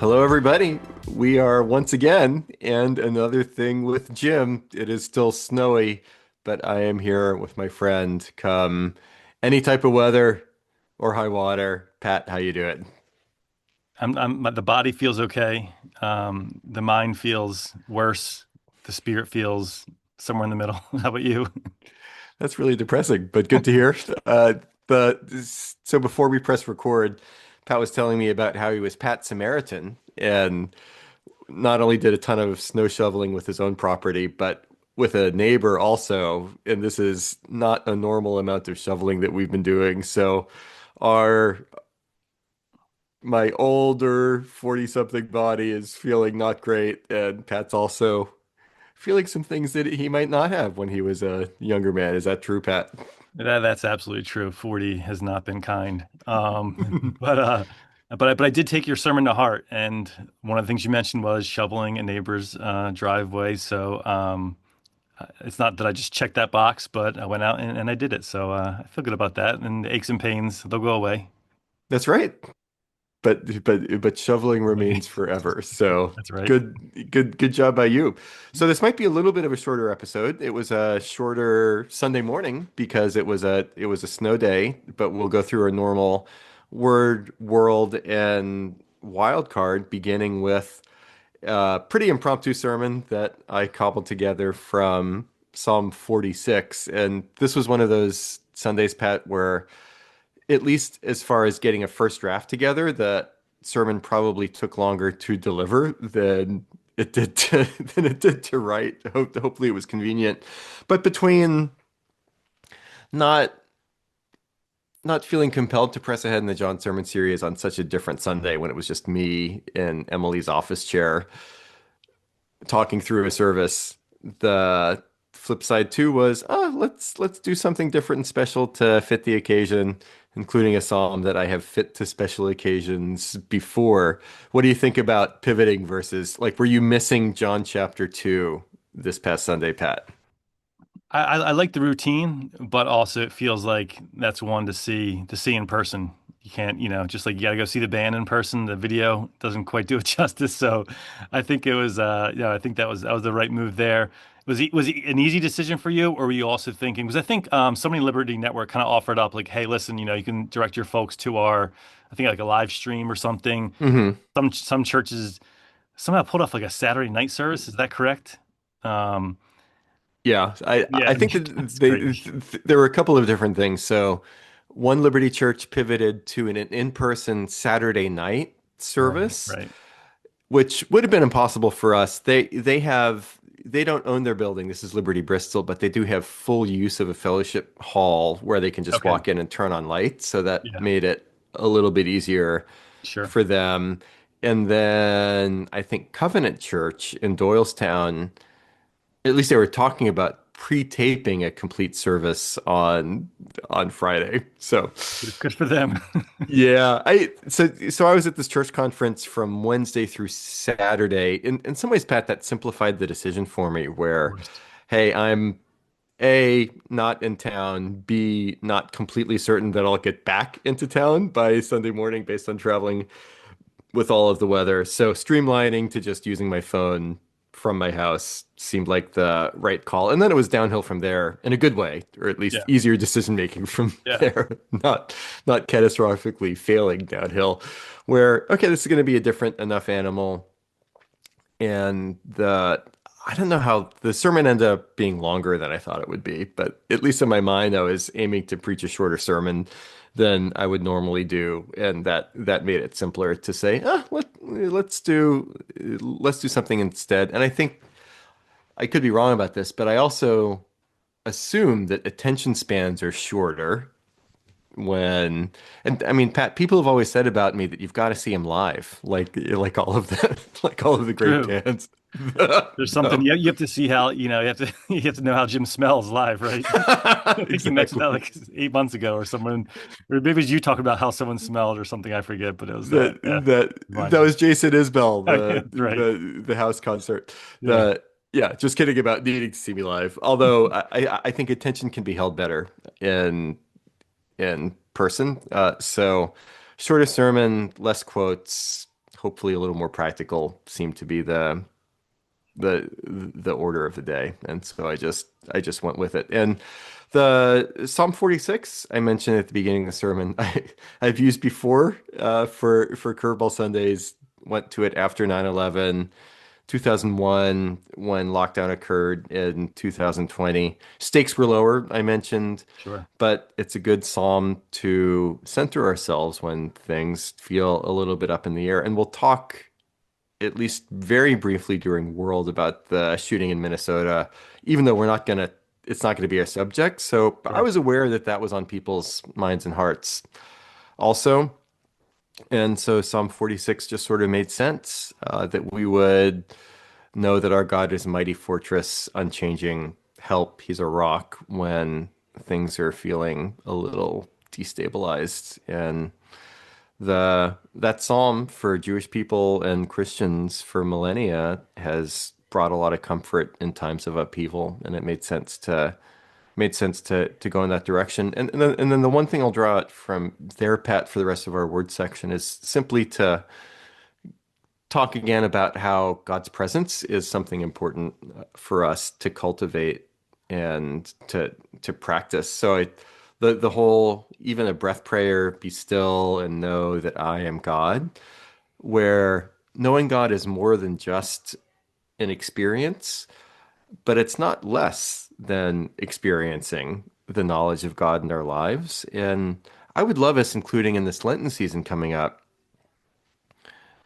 Hello, everybody. We are once again, and another thing with Jim. It is still snowy, but I am here with my friend. Come any type of weather or high water. Pat, how you doing? The body feels okay. The mind feels worse. The spirit feels somewhere in the middle. How about you? That's really depressing, but good to hear. So before we press record, Pat was telling me about how he was Pat Samaritan, and not only did a ton of snow shoveling with his own property, but with a neighbor also. And this is not a normal amount of shoveling that we've been doing. So our my older 40 something body is feeling not great, and Pat's also feeling some things that he might not have when he was a younger man. Is that true, Pat? That's absolutely true. 40 has not been kind. But I did take your sermon to heart, and one of the things you mentioned was shoveling a neighbor's driveway. It's not that I just checked that box, but I went out and I did it. So I feel good about that. And the aches and pains, they'll go away. That's right. But shoveling remains forever. So That's right. good job by you. So this might be a little bit of a shorter episode. It was a shorter Sunday morning because it was a snow day, but we'll go through a normal word, world, and wild card, beginning with a pretty impromptu sermon that I cobbled together from Psalm 46. And this was one of those Sundays, Pat, where at least as far as getting a first draft together, the sermon probably took longer to deliver than it did to write. Hopefully it was convenient. But between not not feeling compelled to press ahead in the John Sermon series on such a different Sunday when it was just me in Emily's office chair talking through a service, the flip side too was, let's do something different and special to fit the occasion, including a psalm that I have fit to special occasions before. What do you think about pivoting versus like were you missing John chapter 2 this past Sunday, Pat? I like the routine, but also it feels like that's one to see in person. You can't, just like you gotta go see the band in person. The video doesn't quite do it justice. So I think it was, I think that was the right move there. Was it an easy decision for you, or were you also thinking? Because I think so many Liberty Network kind of offered up like, hey, listen, you can direct your folks to our, I think like a live stream or something. Hmm. Some churches somehow pulled off like a Saturday night service. Is that correct? Um, Yeah, I yeah, think that that's crazy. there were a couple of different things. So, one Liberty Church pivoted to an in-person Saturday night Right, service, right. which would have been impossible for us. They don't own their building. This is Liberty Bristol, but they do have full use of a fellowship hall where they can just Okay. walk in and turn on lights. So that Yeah, made it a little bit easier sure. for them. And then I think Covenant Church in Doylestown, at least they were talking about pre-taping a complete service on Friday. So Good for them. yeah, I was at this church conference from Wednesday through Saturday. In some ways, Pat, that simplified the decision for me where, Worst. hey, I'm A, not in town, B, not completely certain that I'll get back into town by Sunday morning based on traveling with all of the weather. So streamlining to just using my phone from my house seemed like the right call. And then it was downhill from there in a good way, or at least Yeah, easier decision making from yeah. there, not catastrophically failing downhill. Where, okay, this is going to be a different enough animal. And I don't know how the sermon ended up being longer than I thought it would be, but at least in my mind, I was aiming to preach a shorter sermon than I would normally do, and that made it simpler to say, let's do something instead. And I think I could be wrong about this, but I also assume that attention spans are shorter when, and I mean, Pat, people have always said about me that you've got to see him live, like all of the like all of the great True. bands. There's something you have to see how, you have to you have to know how Jim smells live, right? I think you mentioned that Exactly. like 8 months ago or someone, or maybe it was you talking about how someone smelled or something. I forget, but it was That yeah, that that funny. was Jason Isbell, Oh, yeah, that's right. the house concert. Yeah. The Yeah, just kidding about needing to see me live. Although I think attention can be held better in in person. So shorter sermon, less quotes, hopefully a little more practical seem to be the order of the day. And so I just went with it. And the Psalm 46 I mentioned at the beginning of the sermon, I've used before for Curveball Sundays, went to it after 9/11, 2001 when lockdown occurred in 2020. Stakes were lower, I mentioned, Sure. but it's a good psalm to center ourselves when things feel a little bit up in the air. And we'll talk at least very briefly during World about the shooting in Minnesota, even though it's not gonna be our subject. So I Sure. was aware that that was on people's minds and hearts also. And so Psalm 46 just sort of made sense that we would know that our God is a mighty fortress, unchanging help. He's a rock when things are feeling a little destabilized. And that psalm for Jewish people and Christians for millennia has brought a lot of comfort in times of upheaval, and it made sense to go in that direction. And then the one thing I'll draw out from there, Pat, for the rest of our word section is simply to talk again about how God's presence is something important for us to cultivate and to practice. So the whole even a breath prayer, be still and know that I am God, where knowing God is more than just an experience, but it's not less than experiencing the knowledge of God in our lives. And I would love us, including in this Lenten season coming up,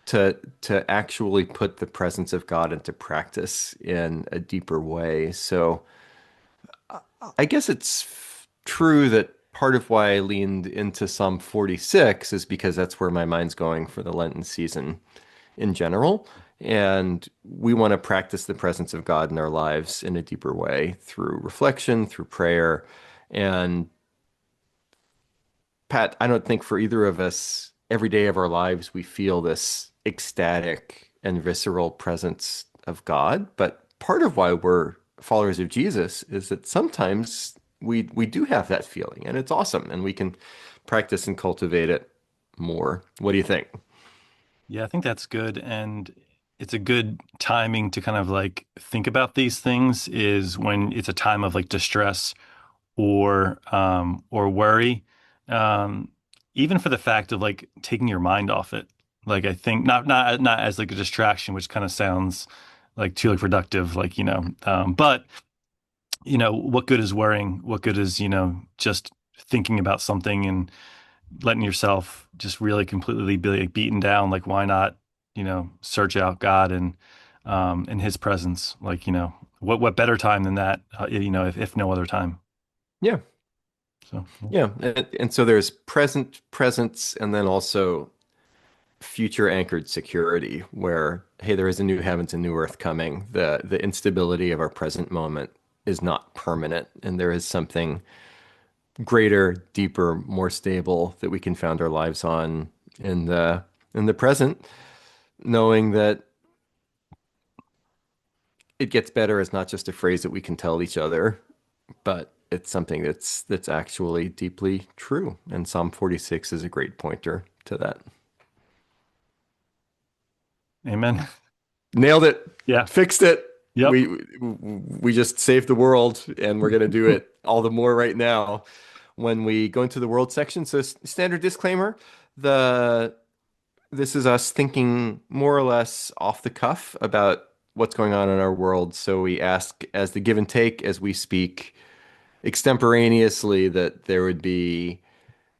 to actually put the presence of God into practice in a deeper way. So I guess it's true that part of why I leaned into Psalm 46 is because that's where my mind's going for the Lenten season in general. And we want to practice the presence of God in our lives in a deeper way through reflection, through prayer. And Pat, I don't think for either of us, every day of our lives, we feel this ecstatic and visceral presence of God. But part of why we're followers of Jesus is that sometimes we do have that feeling, and it's awesome, and we can practice and cultivate it more. What do you think? Yeah, I think that's good. And it's a good timing to kind of like think about these things is when it's a time of like distress or worry. Um, Even for the fact of like taking your mind off it. Like I think not as like a distraction, which kind of sounds like too like productive, like, but what good is worrying? What good is, just thinking about something and letting yourself just really completely be like beaten down? Like, why not, search out God and his presence? Like, what better time than that, if no other time. Yeah, So, yeah. yeah. And so there's presence, and then also future anchored security where, hey, there is a new heavens and new earth coming. The instability of our present moment is not permanent, and there is something greater, deeper, more stable that we can found our lives on in the present, knowing that it gets better is not just a phrase that we can tell each other, but it's something that's actually deeply true. And Psalm 46 is a great pointer to that. Amen. Nailed it. Yeah. Fixed it. Yep. We just saved the world, and we're gonna do it all the more right now when we go into the world section. So standard disclaimer, the this is us thinking more or less off the cuff about what's going on in our world. So we ask as the give and take as we speak extemporaneously that there would be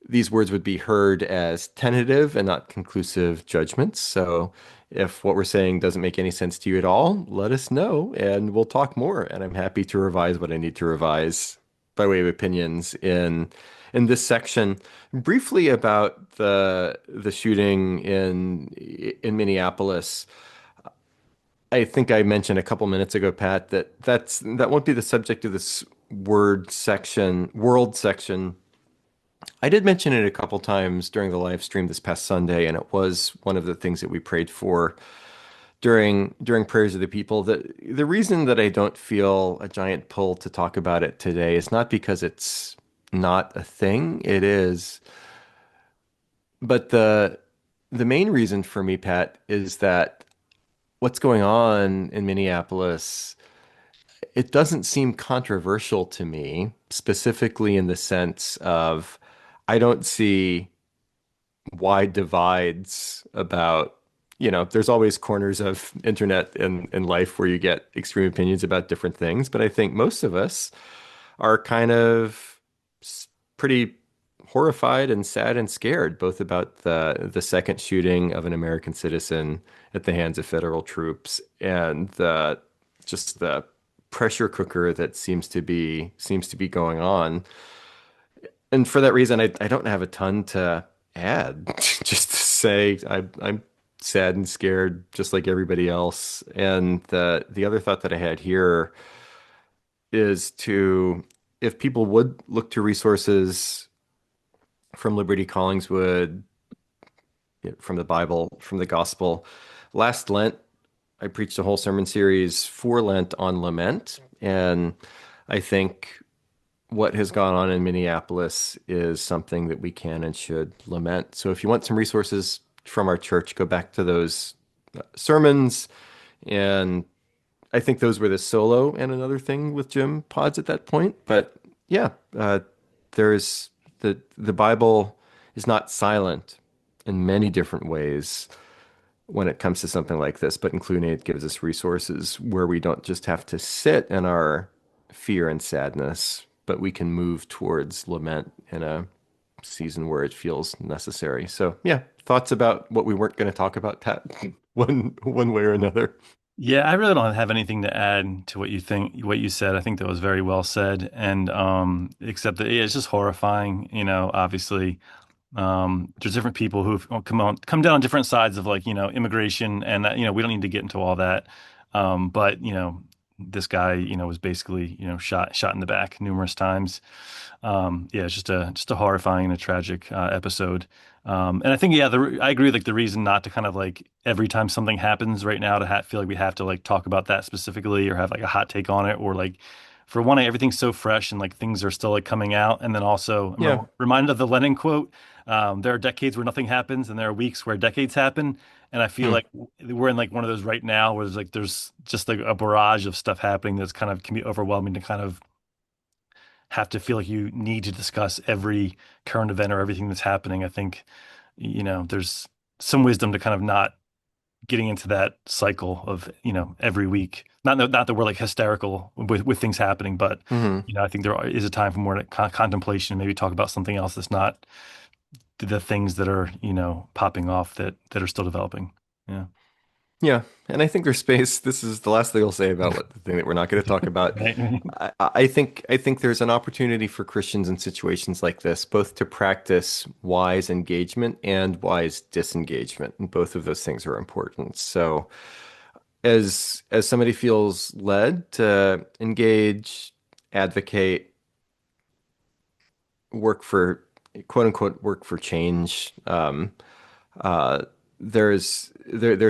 these words would be heard as tentative and not conclusive judgments. So if what we're saying doesn't make any sense to you at all, let us know and we'll talk more. And I'm happy to revise what I need to revise by way of opinions in this section. Briefly about the shooting in Minneapolis. I think I mentioned a couple minutes ago, Pat, that won't be the subject of this world section. I did mention it a couple times during the live stream this past Sunday, and it was one of the things that we prayed for during prayers of the people. The reason that I don't feel a giant pull to talk about it today is not because it's not a thing, it is, but the main reason for me, Pat, is that what's going on in Minneapolis, it doesn't seem controversial to me, specifically in the sense of I don't see wide divides about, there's always corners of internet and life where you get extreme opinions about different things, but I think most of us are kind of pretty horrified and sad and scared, both about the second shooting of an American citizen at the hands of federal troops and just the pressure cooker that seems to be going on. And for that reason, I don't have a ton to add. Just to say I'm sad and scared, just like everybody else. And the other thought that I had here is to, if people would look to resources from Liberty Collingswood, from the Bible, from the Gospel, last Lent, I preached a whole sermon series for Lent on lament. And I think what has gone on in Minneapolis is something that we can and should lament. So if you want some resources from our church, go back to those sermons. And I think those were the solo and another thing with Jim pods at that point. But yeah, there's the Bible is not silent in many different ways when it comes to something like this, but including it gives us resources where we don't just have to sit in our fear and sadness, but we can move towards lament in a season where it feels necessary. So yeah, thoughts about what we weren't going to talk about, Pat, one way or another. Yeah, I really don't have anything to add to what you said. I think that was very well said. And except that yeah, it's just horrifying, obviously. There's different people who've come down on different sides of like, immigration and that, we don't need to get into all that. But this guy, was basically, shot in the back numerous times. Yeah, it's just a horrifying and a tragic episode. And I think, yeah, I agree. Like the reason not to kind of like every time something happens right now to feel like we have to like talk about that specifically or have like a hot take on it or like for one, everything's so fresh and like things are still like coming out. And then also I'm Yeah. reminded of the Lenin quote. There are decades where nothing happens, and there are weeks where decades happen. And I feel Hmm. like we're in like one of those right now where there's just like a barrage of stuff happening that's kind of can be overwhelming to kind of have to feel like you need to discuss every current event or everything that's happening. I think, there's some wisdom to kind of not getting into that cycle of, every week. Not that we're like hysterical with things happening, but Hmm. I think is a time for more contemplation and maybe talk about something else that's not the things that are, popping off that are still developing. Yeah. Yeah. And I think there's space. This is the last thing I'll say about what the thing that we're not going to talk about. Right. I think there's an opportunity for Christians in situations like this, both to practice wise engagement and wise disengagement, and both of those things are important. So, as somebody feels led to engage, advocate, work for quote unquote work for change, uh, there's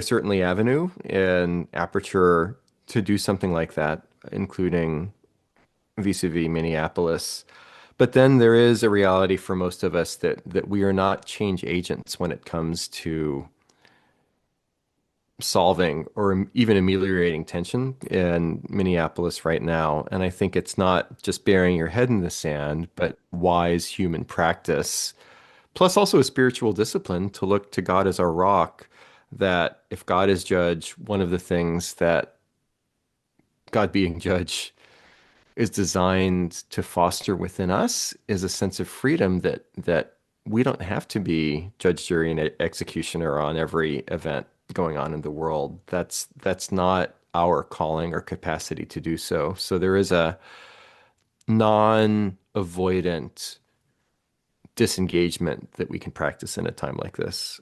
certainly avenue and aperture to do something like that, including vis-a-vis Minneapolis. But then there is a reality for most of us that we are not change agents when it comes to solving or even ameliorating tension in Minneapolis right now. And I think it's not just burying your head in the sand, but wise human practice, plus also a spiritual discipline to look to God as our rock. That if God is judge, one of the things that God being judge is designed to foster within us is a sense of freedom that we don't have to be judge, jury, and executioner on every event going on in the world. That's not our calling or capacity to do so. So there is a non-avoidant disengagement that we can practice in a time like this.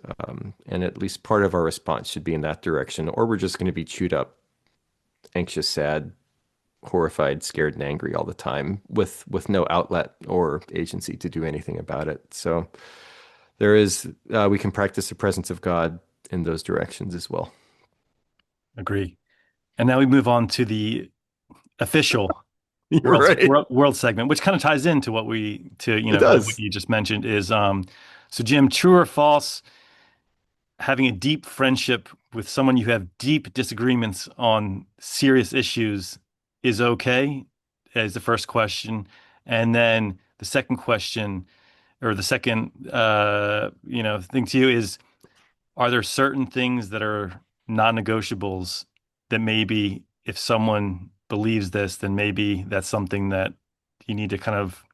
And at least part of our response should be in that direction, or we're just going to be chewed up, anxious, sad, horrified, scared, and angry all the time with no outlet or agency to do anything about it. So we can practice the presence of God in those directions as well. Agree. And now we move on to the official You're right. world segment, which kind of ties into what It what does. you just mentioned is so Jim, true or false? having a deep friendship with someone you have deep disagreements on serious issues is okay, is the first question. And then the second question, or the second, thing to you is, are there certain things that are non-negotiables that maybe if someone believes this, then maybe that's something that you need to kind of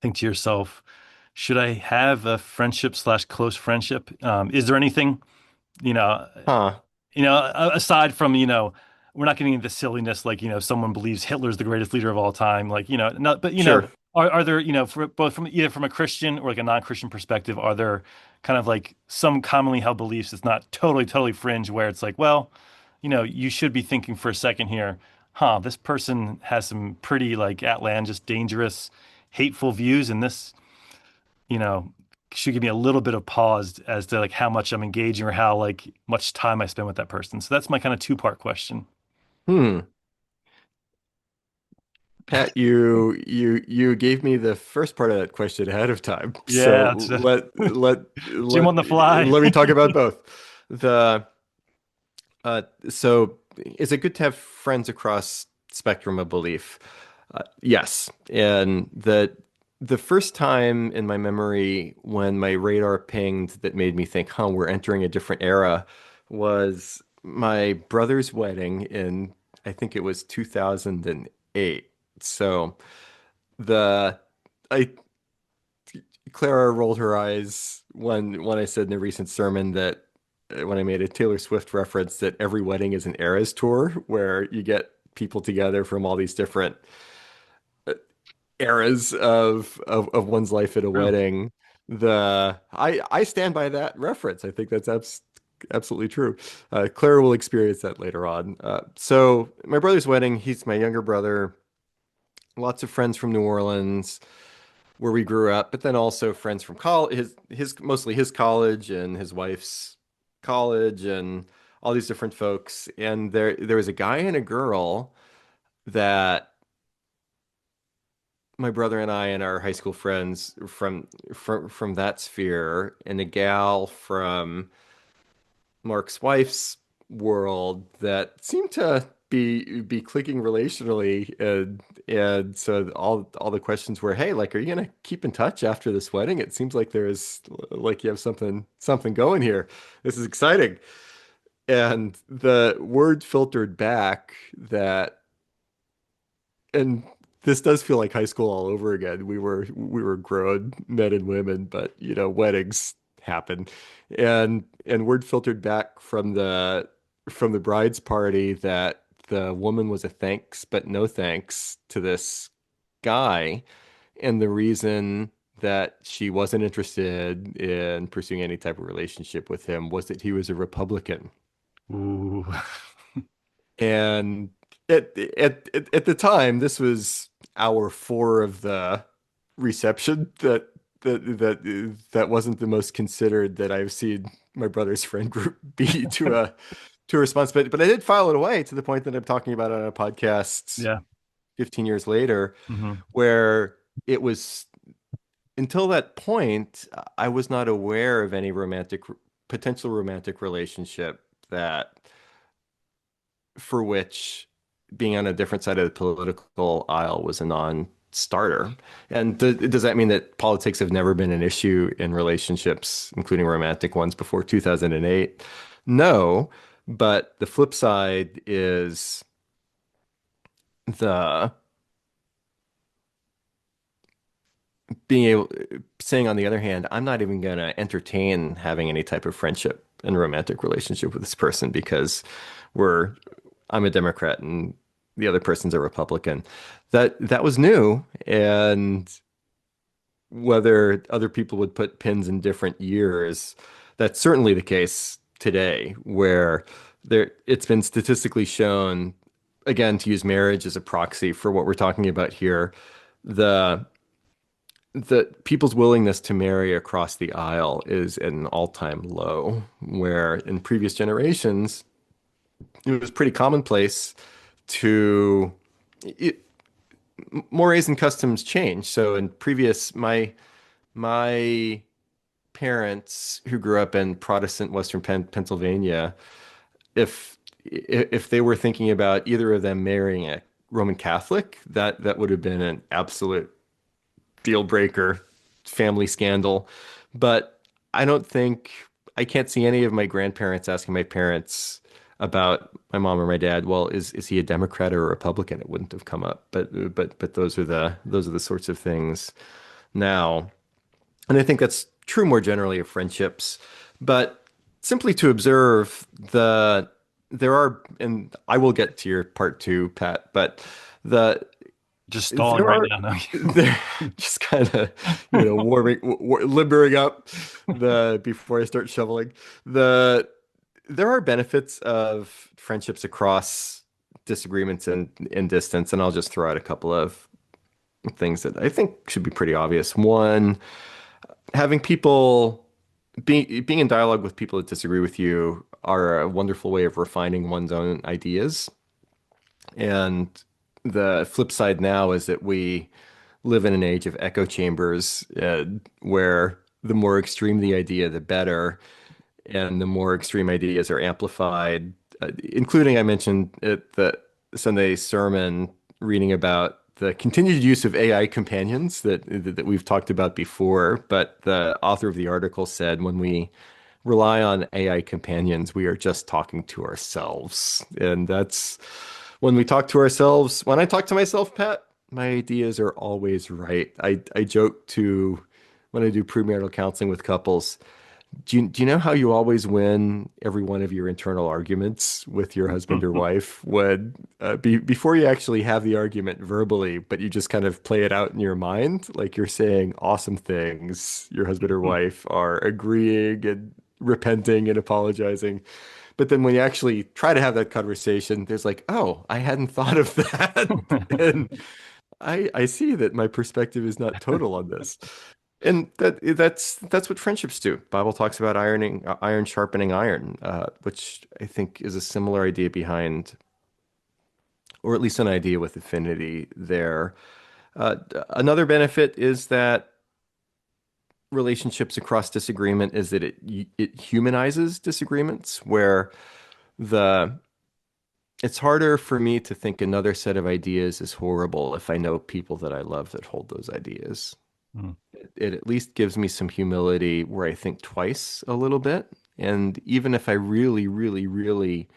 think to yourself, should I have a friendship slash close friendship? Is there anything, you know, Huh. aside from, we're not getting into silliness like, someone believes Hitler's the greatest leader of all time, like, not, but, Sure. are there, for both from either from a Christian or like a non-Christian perspective, are there kind of like some commonly held beliefs that's not totally, totally fringe where it's like, well, you should be thinking for a second here, this person has some pretty like outlandish, dangerous, hateful views, and this, you know, should give me a little bit of pause as to like how much I'm engaging or how like much time I spend with that person. So that's my kind of two-part question. Hmm. Pat, you gave me the first part of that question ahead of time. So Yeah, it's Jim let on the fly. let me talk about both. The so is it good to have friends across spectrum of belief? Yes. And the first time in my memory when my radar pinged that made me think, huh, we're entering a different era was my brother's wedding in, I think it was 2008. So the I Clara rolled her eyes when I said in a recent sermon that when I made a Taylor Swift reference that every wedding is an Eras tour where you get people together from all these different eras of one's life at a True. wedding. I stand by that reference. I think that's absolutely true. Clara will experience that later on. So my brother's wedding, he's my younger brother. Lots of friends from New Orleans, where we grew up, but then also friends from college, his mostly his college and his wife's college and all these different folks. And there was a guy and a girl that my brother and I and our high school friends from that sphere, and a gal from Mark's wife's world that seemed to be clicking relationally, and so all the questions were, hey, like, are you gonna keep in touch after this wedding? It seems like there's like you have something going here. This is exciting. And the word filtered back that, and this does feel like high school all over again. We were grown men and women, but weddings happen. And word filtered back from the bride's party that the woman was a thanks but no thanks to this guy. And the reason that she wasn't interested in pursuing any type of relationship with him was that he was a Republican. Ooh. And at the time, this was hour four of the reception that wasn't the most considered that I've seen my brother's friend group be to a response. But I did file it away to the point that I'm talking about on a podcast Yeah. 15 years later, Hmm. where it was until that point, I was not aware of any potential romantic relationship that for which being on a different side of the political aisle was a non-starter. And does that mean that politics have never been an issue in relationships, including romantic ones, before 2008? No, but the flip side is the being able, saying on the other hand, I'm not even going to entertain having any type of friendship and romantic relationship with this person because we're I'm a Democrat and the other person's a Republican. That was new, and whether other people would put pins in different years, that's certainly the case today, where it's been statistically shown, again, to use marriage as a proxy for what we're talking about here, the the people's willingness to marry across the aisle is at an all-time low, where in previous generations it was pretty commonplace to it, mores and customs change. So in previous, my parents who grew up in Protestant Western Pennsylvania, if if they were thinking about either of them marrying a Roman Catholic, that would have been an absolute deal breaker, family scandal. But I don't think I can't see any of my grandparents asking my parents about my mom or my dad, well, is he a Democrat or a Republican? It wouldn't have come up. But those are the sorts of things now. And I think that's true more generally of friendships. But simply to observe there are, and I will get to your part two, Pat, but the Just stalling there right are now. No. they're just kind of, limbering up before I start shoveling. The there are benefits of friendships across disagreements and distance, and I'll just throw out a couple of things that I think should be pretty obvious. One, having people being in dialogue with people that disagree with you are a wonderful way of refining one's own ideas. And the flip side now is that we live in an age of echo chambers, where the more extreme the idea, the better, and the more extreme ideas are amplified, including I mentioned at the Sunday sermon reading about the continued use of AI companions that we've talked about before. But the author of the article said when we rely on AI companions, we are just talking to ourselves. And that's when we talk to ourselves. When I talk to myself, Pat, my ideas are always right. I joke to when I do premarital counseling with couples. Do you know how you always win every one of your internal arguments with your husband or wife when before you actually have the argument verbally, but you just kind of play it out in your mind, like you're saying awesome things. Your husband or wife are agreeing and repenting and apologizing. But then when you actually try to have that conversation, there's like, oh, I hadn't thought of that. And I see that my perspective is not total on this. And that's what friendships do. Bible talks about iron sharpening iron, which I think is a similar idea behind, or at least an idea with affinity there. Another benefit is that relationships across disagreement is that it humanizes disagreements, where the it's harder for me to think another set of ideas is horrible if I know people that I love that hold those ideas. Mm. It at least gives me some humility where I think twice a little bit. And even if I really, really, really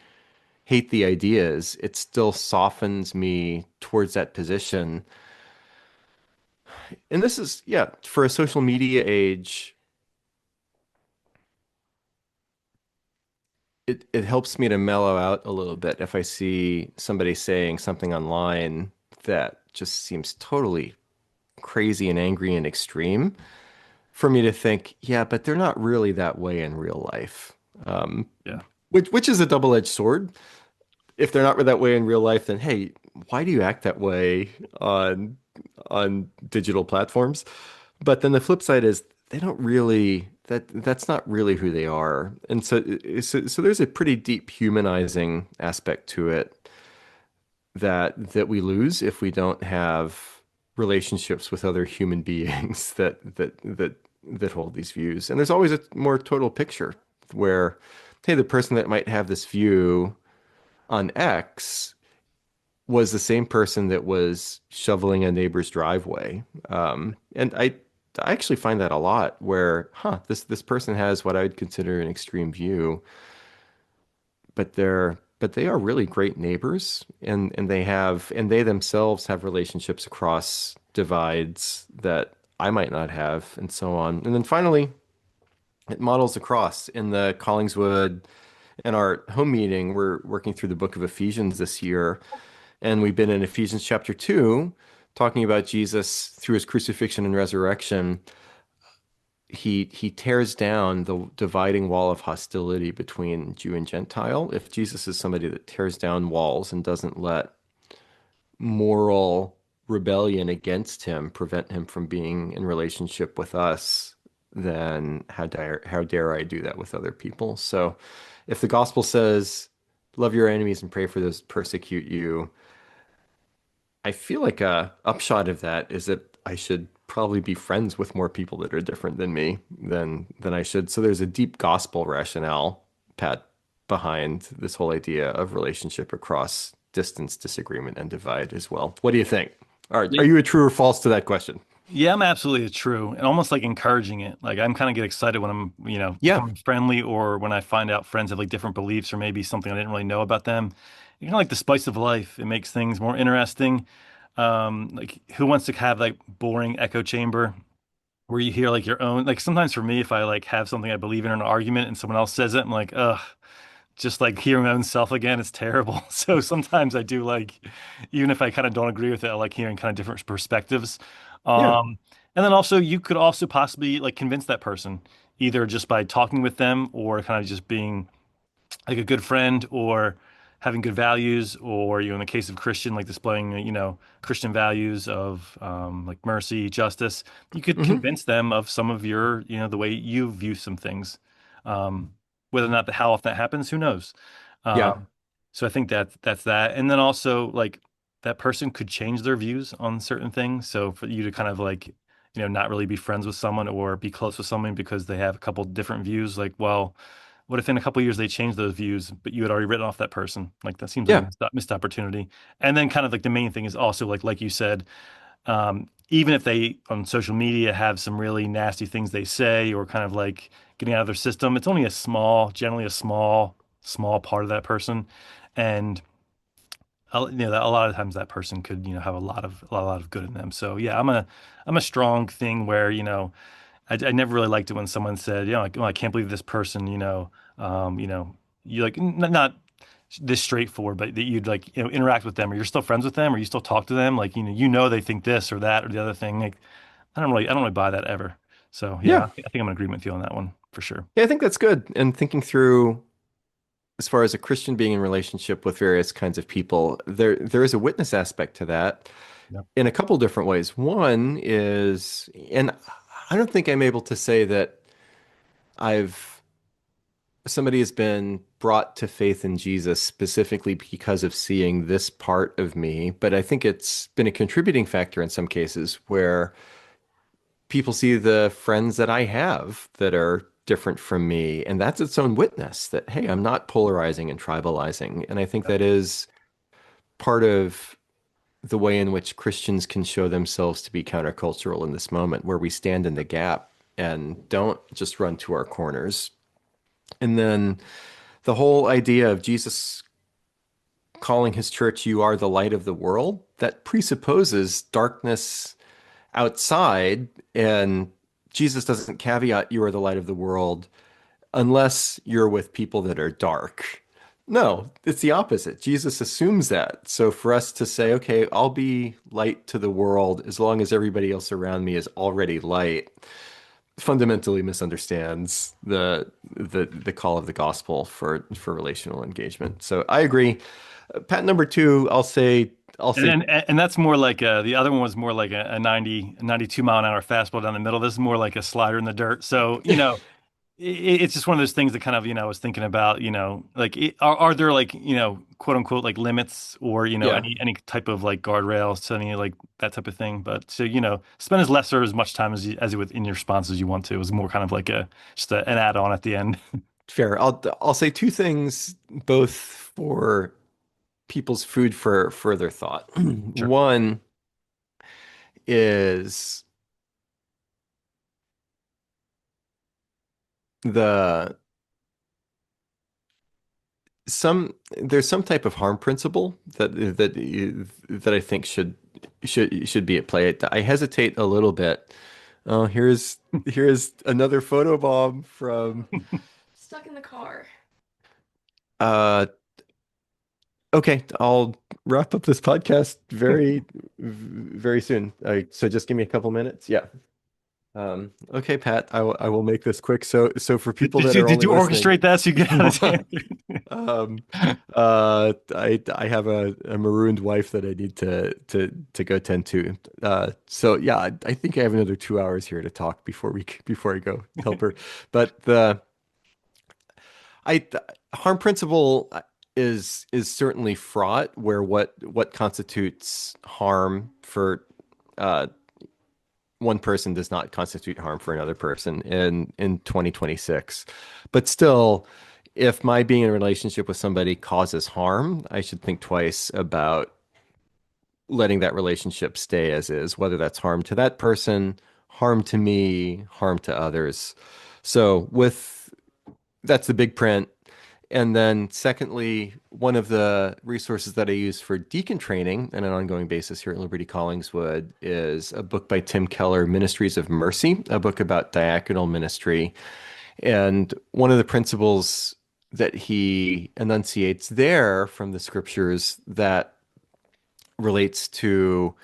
hate the ideas, it still softens me towards that position. And this is, yeah, for a social media age, it helps me to mellow out a little bit if I see somebody saying something online that just seems totally crazy and angry and extreme, for me to think, yeah, but they're not really that way in real life. Um, Yeah. which is a double-edged sword. If they're not that way in real life, then hey, why do you act that way on digital platforms? But then the flip side is they don't really that's not really who they are. And so there's a pretty deep humanizing aspect to it that we lose if we don't have relationships with other human beings that hold these views. And there's always a more total picture where, hey, the person that might have this view on X was the same person that was shoveling a neighbor's driveway. And I actually find that a lot where, this person has what I would consider an extreme view, but they are really great neighbors, and they themselves have relationships across divides that I might not have, and so on. And then finally, it models across in the Collingswood. In our home meeting, we're working through the book of Ephesians this year, and we've been in Ephesians chapter 2, talking about Jesus through his crucifixion and resurrection. He tears down the dividing wall of hostility between Jew and Gentile. If Jesus is somebody that tears down walls and doesn't let moral rebellion against him prevent him from being in relationship with us, then how dare I do that with other people? So if the gospel says love your enemies and pray for those who persecute you, I feel like a upshot of that is that I should probably be friends with more people that are different than me than I should. So there's a deep gospel rationale, Pat, behind this whole idea of relationship across distance, disagreement, and divide as well. What do you think? Are you a true or false to that question? Yeah, I'm absolutely true, and almost like encouraging it. Like I'm kind of get excited when I'm, Yeah. becoming friendly, or when I find out friends have like different beliefs, or maybe something I didn't really know about them. You know, like the spice of life. It makes things more interesting. Like who wants to have like boring echo chamber where you hear like your own? Like sometimes for me, if I like have something I believe in an argument and someone else says it, I'm like, ugh, just like hearing my own self again is terrible. So sometimes I do like, even if I kind of don't agree with it, I like hearing kind of different perspectives. Yeah. Um, and then also you could also possibly like convince that person either just by talking with them or kind of just being like a good friend or having good values or in the case of Christian like displaying Christian values of like mercy, justice. You could Hmm. convince them of some of your the way you view some things. um Whether or not how often that happens, who knows. Yeah. um so I think that's that. And then also like that person could change their views on certain things, so for you to kind of like not really be friends with someone or be close with someone because they have a couple different views, like, well, what if in a couple of years they change those views, but you had already written off that person? Like that seems like a Yeah. missed opportunity. And then kind of like the main thing is also like you said, even if they on social media have some really nasty things they say or kind of like getting out of their system, it's only generally a small part of that person. And a lot of times that person could, have a lot of good in them. So yeah, I'm a strong thing where, I never really liked it when someone said, like, oh, I can't believe this person, um, you know, you like not this straightforward, but that you'd like, interact with them, or you're still friends with them, or you still talk to them, like, they think this or that or the other thing. Like, I don't really buy that ever. So yeah, Yeah. I think I'm in agreement with you on that one for sure. Yeah, I think that's good. And thinking through as far as a Christian being in relationship with various kinds of people, there is a witness aspect to that Yeah. in a couple different ways. One is, and I don't think I'm able to say that I've somebody has been brought to faith in Jesus specifically because of seeing this part of me, but I think it's been a contributing factor in some cases where people see the friends that I have that are different from me, and that's its own witness that, hey, I'm not polarizing and tribalizing. And I think Yep. that is part of the way in which Christians can show themselves to be countercultural in this moment, where we stand in the gap and don't just run to our corners. And then the whole idea of Jesus calling his church, you are the light of the world, that presupposes darkness outside. And Jesus doesn't caveat you are the light of the world unless you're with people that are dark. No, it's the opposite. Jesus assumes that. So for us to say, okay, I'll be light to the world as long as everybody else around me is already light, fundamentally misunderstands the call of the gospel for relational engagement. So I agree. Pat number two, I'll And say and that's more like the other one was more like a 92 mile an hour fastball down the middle. This is more like a slider in the dirt. So, it's just one of those things that kind of, I was thinking about, like are there like, quote unquote like limits or, yeah. any type of like guardrails to any like that type of thing. But so, spend as less or as much time as you would in your response as you want to. It was more kind of like an add-on at the end. Fair. I'll say two things both for people's food for further thought. Sure. One is the there's some type of harm principle that I think should be at play. I hesitate a little bit. Oh, here's another photo bomb from Stuck in the car. uh okay, I'll wrap up this podcast very soon. So just give me a couple minutes. Yeah. Okay, Pat, I will make this quick. So for Did, people did that you are did only you listening, orchestrate that so you get out of town? um, I have a marooned wife that I need to go tend to. So yeah, I think I have another 2 hours here to talk before I go help her. But the harm principle is certainly fraught, where what constitutes harm for uh one person does not constitute harm for another person in 2026. But still, if my being in a relationship with somebody causes harm, I should think twice about letting that relationship stay as is, whether that's harm to that person, harm to me, harm to others. So with that's the big print. And then secondly, one of the resources that I use for deacon training on an ongoing basis here at Liberty Collingswood is a book by Tim Keller, Ministries of Mercy, a book about diaconal ministry. And one of the principles that he enunciates there from the scriptures that relates to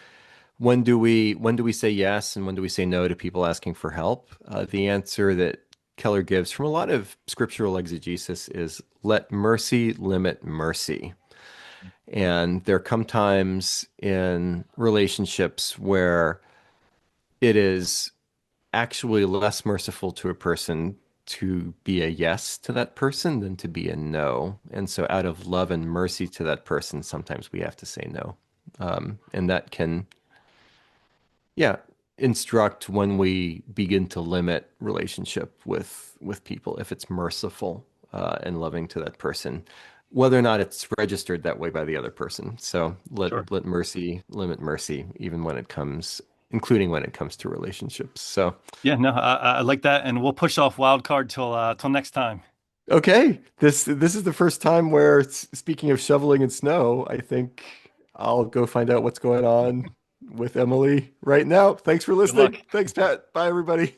when do we say yes and when do we say no to people asking for help? The answer that Keller gives from a lot of scriptural exegesis is let mercy limit mercy. And there come times in relationships where it is actually less merciful to a person to be a yes to that person than to be a no. And so out of love and mercy to that person, sometimes we have to say no. And that can, yeah, instruct when we begin to limit relationship with people if it's merciful and loving to that person, whether or not it's registered that way by the other person. So Sure. let mercy limit mercy, even when it comes, including when it comes to relationships. So Yeah, no, I like that, and we'll push off wild card till next time. okay, this is the first time where speaking of shoveling and snow, I think I'll go find out what's going on with Emily right now. Thanks for Good luck. listening. Thanks, Pat. Bye, everybody.